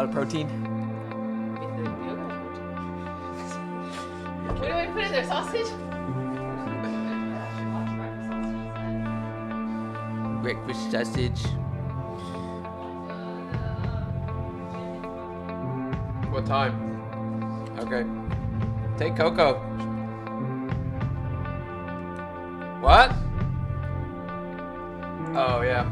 lot of protein. What do you want to put in there? Sausage? Breakfast sausage. What time? Okay. Take Coco. What? Oh, yeah.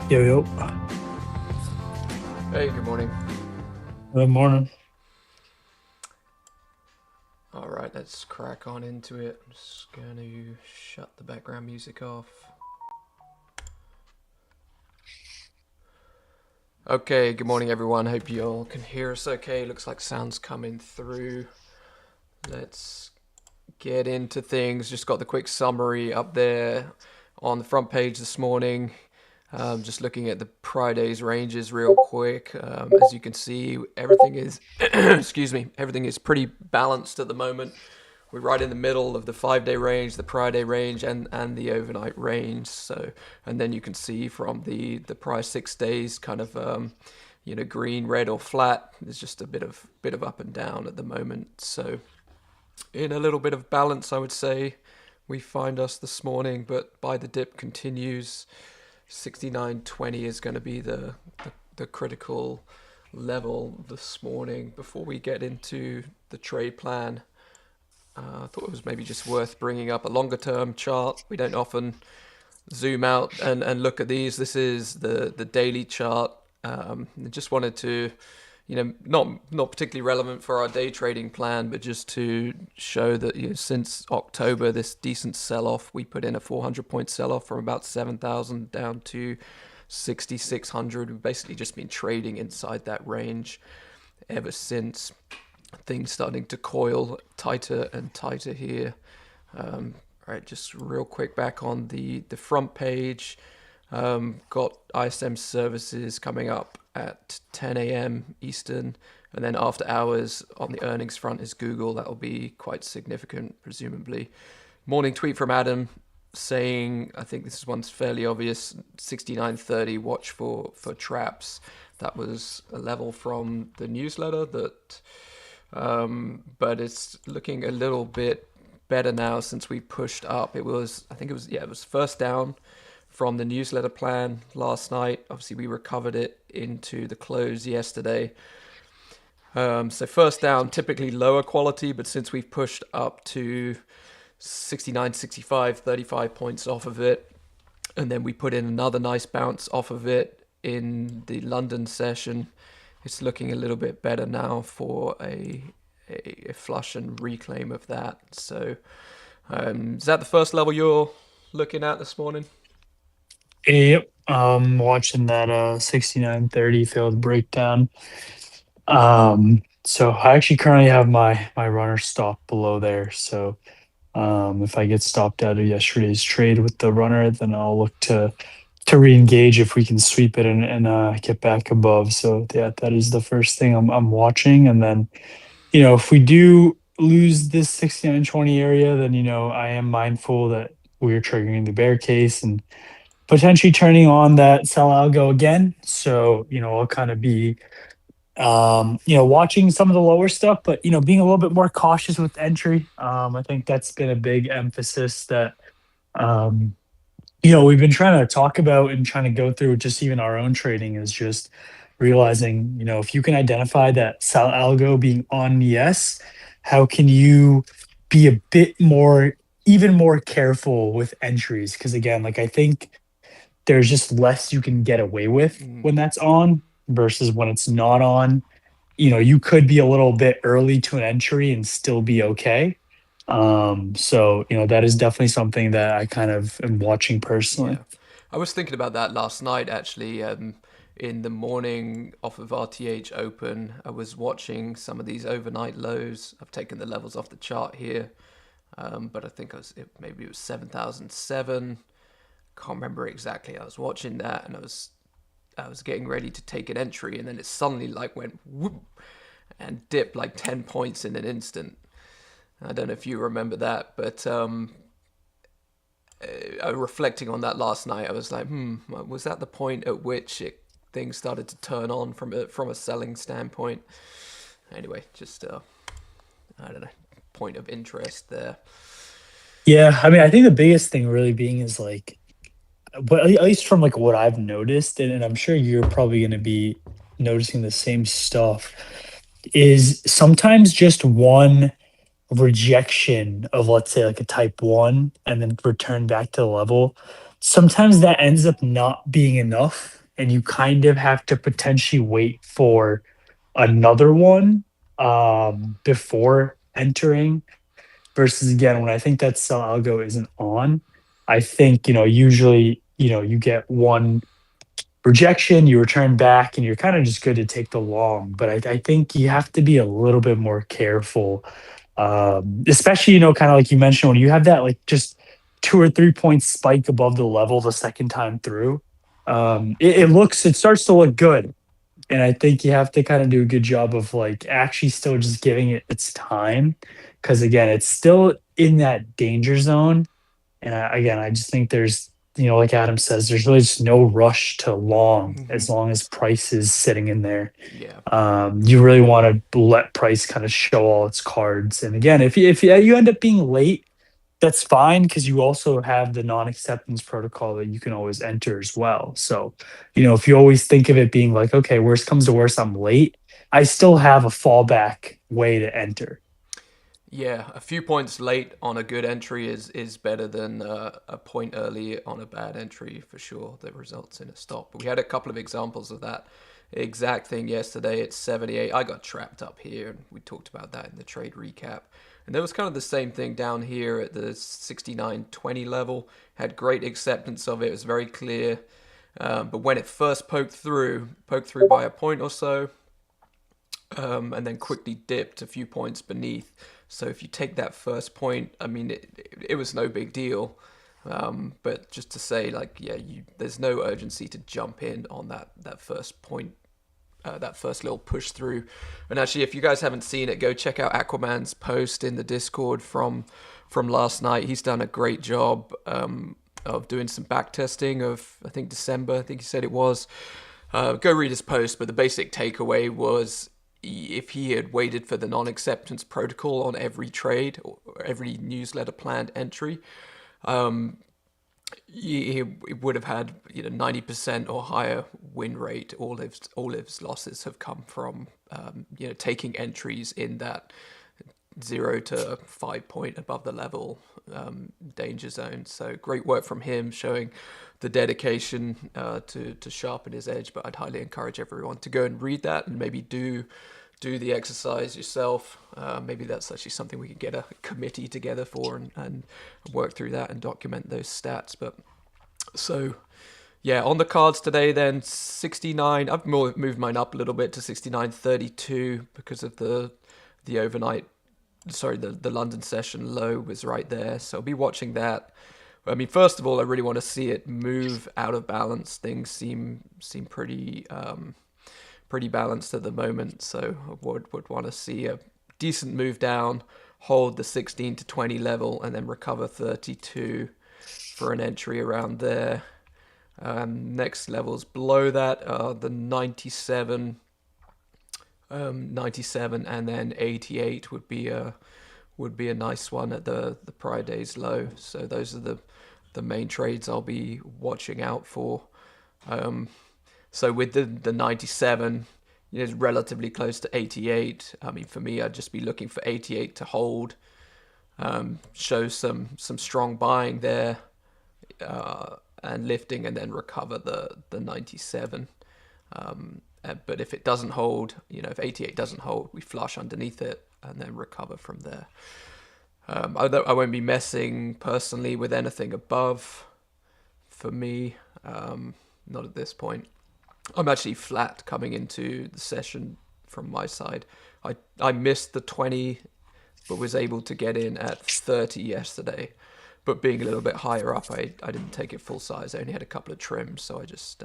Yo, yo. Hey, good morning. Good morning. All right, let's crack on into it. I'm just going to shut the background music off. Okay, good morning, everyone. Hope you all can hear us okay. Looks like sound's coming through. Let's get into things. Just got the quick summary up there on the front page this morning. Just looking at the Priday's ranges real quick. As you can see, everything is, excuse me, everything is pretty balanced at the moment. We're right in the middle of the 5-day range, the Friday range, and the overnight range. So, and then you can see from the price 6 days, kind of, green, red, or flat. There's just a bit of up and down at the moment. So, in a little bit of balance, I would say, we find us this morning. But buy the dip continues. 69.20 is going to be the critical level this morning before we get into the trade plan. I thought it was maybe just worth bringing up a longer term chart. We don't often zoom out and look at these. This is the daily chart. I just wanted to, not particularly relevant for our day trading plan, but just to show that since October, this decent sell-off, we put in a 400-point sell-off from about 7,000 down to 6,600. We've basically just been trading inside that range ever since. Things starting to coil tighter and tighter here. All right, just real quick back on the front page. Got ISM services coming up at 10 a.m. Eastern, and then after hours on the earnings front is Google. That'll be quite significant, presumably. Morning tweet from Adam saying, I think this one's fairly obvious, 69.30, watch for traps. That was a level from the newsletter that, but it's looking a little bit better now since we pushed up. It was first down from the newsletter plan last night. Obviously, we recovered it into the close yesterday. So first down, typically lower quality, but since we've pushed up to 69, 65, 35 points off of it. And then we put in another nice bounce off of it in the London session. It's looking a little bit better now for a flush and reclaim of that. So is that the first level you're looking at this morning? Yep. Watching that 6930 failed breakdown. So I actually currently have my runner stop below there. So if I get stopped out of yesterday's trade with the runner, then I'll look to re-engage if we can sweep it and get back above. So yeah, that is the first thing I'm watching. And then, if we do lose this 6920 area, then I am mindful that we're triggering the bear case and potentially turning on that sell algo again. So, I'll kind of be watching some of the lower stuff, but being a little bit more cautious with entry. I think that's been a big emphasis that um we've been trying to talk about and trying to go through just even our own trading is just realizing, if you can identify that sell algo being on yes, how can you be a bit more, even more careful with entries? Because again, like I think there's just less you can get away with Mm, when that's on versus when it's not on. You could be a little bit early to an entry and still be okay. So, that is definitely something that I kind of am watching personally. yeah. I was thinking about that last night actually. In the morning off of RTH Open, I was watching some of these overnight lows. I've taken the levels off the chart here, but I think maybe it was 7,007. Can't remember exactly. I was watching that and I was getting ready to take an entry, and then it suddenly like went whoop and dipped like 10 points in an instant. I don't know if you remember that, but reflecting on that last night, I was like, was that the point at which things started to turn on from a selling standpoint? Anyway, just I don't know, point of interest there. Yeah, I mean, I think the biggest thing really being is like, but at least from like what I've noticed, and I'm sure you're probably going to be noticing the same stuff, is sometimes just one rejection of, let's say, like a type one and then return back to the level, sometimes that ends up not being enough. And you kind of have to potentially wait for another one before entering. Versus again, when I think that sell algo isn't on, I think, usually, you get one rejection, you return back, and you're kind of just good to take the long. But I think you have to be a little bit more careful, especially, kind of like you mentioned, when you have that like just 2 or 3 point spike above the level the second time through. It starts to look good. And I think you have to kind of do a good job of like actually still just giving it its time. Cause again, it's still in that danger zone. And again, I just think there's, like Adam says, there's really just no rush to long as long as price is sitting in there. Yeah. You really want to let price kind of show all its cards. And again, if you end up being late, that's fine because you also have the non-acceptance protocol that you can always enter as well. So, if you always think of it being like, okay, worst comes to worst, I'm late, I still have a fallback way to enter. Yeah, a few points late on a good entry is better than a point early on a bad entry for sure that results in a stop. But we had a couple of examples of that exact thing yesterday at 78. I got trapped up here, and we talked about that in the trade recap. And there was kind of the same thing down here at the 69.20 level. Had great acceptance of it. It was very clear. But when it first poked through by a point or so, and then quickly dipped a few points beneath. So if you take that first point, I mean, it was no big deal. But just to say, like, yeah, there's no urgency to jump in on that first point, that first little push through. And actually, if you guys haven't seen it, go check out Aquaman's post in the Discord from last night. He's done a great job of doing some back testing of, I think, December. I think he said it was. Go read his post, but the basic takeaway was if he had waited for the non-acceptance protocol on every trade or every newsletter planned entry, he would have had 90% or higher win rate. All his losses have come from taking entries in that 0 to 5 point above the level danger zone. So great work from him, showing the dedication to sharpen his edge. But I'd highly encourage everyone to go and read that and maybe do the exercise yourself. Maybe that's actually something we could get a committee together for and work through that and document those stats. But so yeah, on the cards today then 69. I've moved mine up a little bit to 69.32 because of the overnight. Sorry, the London session low was right there, so I'll be watching that. I mean, first of all, I really want to see it move out of balance. Things seem pretty pretty balanced at the moment, so I would want to see a decent move down, hold the 16 to 20 level, and then recover 32 for an entry around there. Next levels below that are the 97, 97, and then 88 would be a nice one at the prior day's low. So those are the main trades I'll be watching out for. So with the 97, it's relatively close to 88. I mean, for me, I'd just be looking for 88 to hold, show some strong buying there, and lifting, and then recover the 97. But if it doesn't hold, if 88 doesn't hold, we flush underneath it and then recover from there. I won't be messing personally with anything above for me, not at this point. I'm actually flat coming into the session from my side. I missed the 20, but was able to get in at 30 yesterday. But being a little bit higher up, I didn't take it full size. I only had a couple of trims, so I just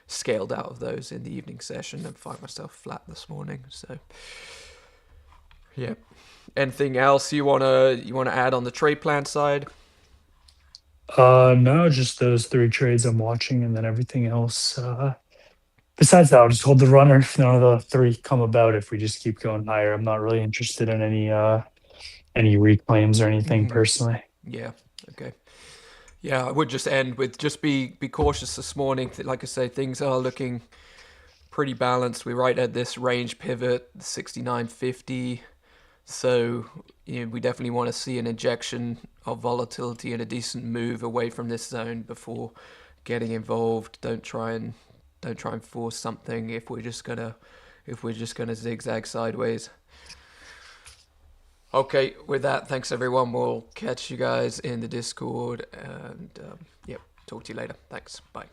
scaled out of those in the evening session and find myself flat this morning. So yeah. Anything else you wanna add on the trade plan side? No, just those three trades I'm watching, and then everything else. Besides that, I'll just hold the runner. If none of the three come about, if we just keep going higher, I'm not really interested in any reclaims or anything personally. Yeah. Okay. Yeah, I would just end with just be cautious this morning. Like I say, things are looking pretty balanced. We're right at this range pivot, 69.50. So we definitely want to see an injection of volatility and a decent move away from this zone before getting involved. Don't try and force something if we're just gonna zigzag sideways. Okay, with that, thanks everyone. We'll catch you guys in the Discord, and yep, talk to you later. Thanks. Bye.